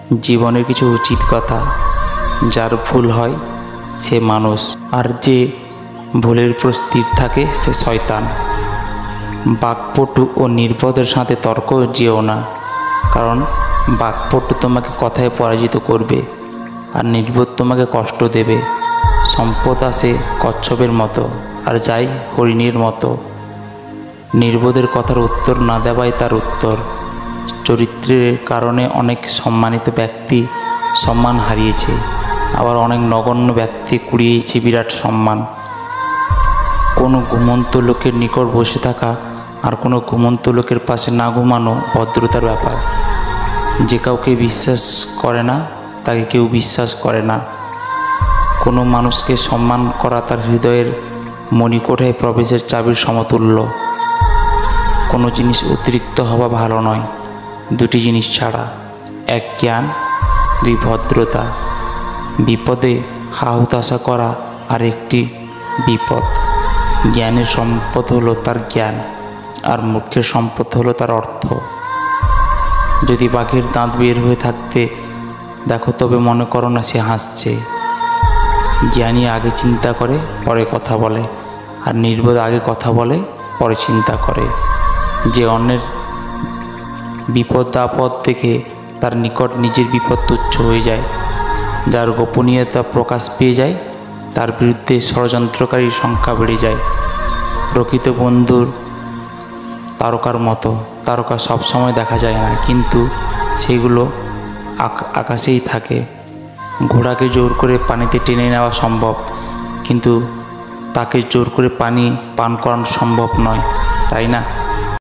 জীবনের কিছু উচিত কথা। যার ভুল হয় সে মানুষ, আর যে ভুলের উপর স্থির থাকে সে শয়তান। বাকপটু ও নির্বোধের সাথে তর্ক যেও না, কারণ বাকপটু তোমাকে কথায় পরাজিত করবে আর নির্বোধ তোমাকে কষ্ট দেবে। সম্পদ আসে কচ্ছপের মতো আর যায় হরিণের মতো। নির্বোধের কথার উত্তর না দেওয়াই তার উত্তর। চরিত্রের কারণে অনেক সম্মানিত ব্যক্তি সম্মান হারিয়েছে, আবার অনেক নগণ্য ব্যক্তি কুড়িয়েছে বিরাট সম্মান। কোনো ঘুমন্ত লোকের নিকট বসে থাকা আর কোনো ঘুমন্ত লোকের পাশে না ঘুমানো ভদ্রতার ব্যাপার। যে কাউকে বিশ্বাস করে না তাকে কেউ বিশ্বাস করে না। কোনো মানুষকে সম্মান করা তার হৃদয়ের মণিকোঠায় প্রবেশের চাবির সমতুল্য। কোনো জিনিস অতিরিক্ত হওয়া ভালো নয়, দুটি জিনিস ছাড়া: এক জ্ঞান, দুই ভদ্রতা। বিপদে হাহুতাশা করা আর একটি বিপদ। জ্ঞানের সম্পদ হলো তার জ্ঞান, আর মূর্খের সম্পদ হলো তার অর্থ। যদি বাঘের দাঁত বের হয়ে থাকতে দেখো তবে মনে করো না সে হাসছে। জ্ঞানী আগে চিন্তা করে পরে কথা বলে, আর নির্বোধ আগে কথা বলে পরে চিন্তা করে। যে অন্যের বিপদ আপদ দেখে তার নিকট নিজের বিপদ তুচ্ছ হয়ে যায়, যার গোপনীয়তা প্রকাশ পেয়ে যায়, তার বিরুদ্ধে ষড়যন্ত্রকারীর সংখ্যা বেড়ে যায়। প্রকৃত বন্ধুর তারকার মতো। তারকা সবসময় দেখা যায় না, কিন্তু সেগুলো আকাশেই থাকে। ঘোড়াকে জোর করে পানিতে টেনে নেওয়া সম্ভব, কিন্তু তাকে জোর করে পানি পান করানো সম্ভব নয়, তাই না?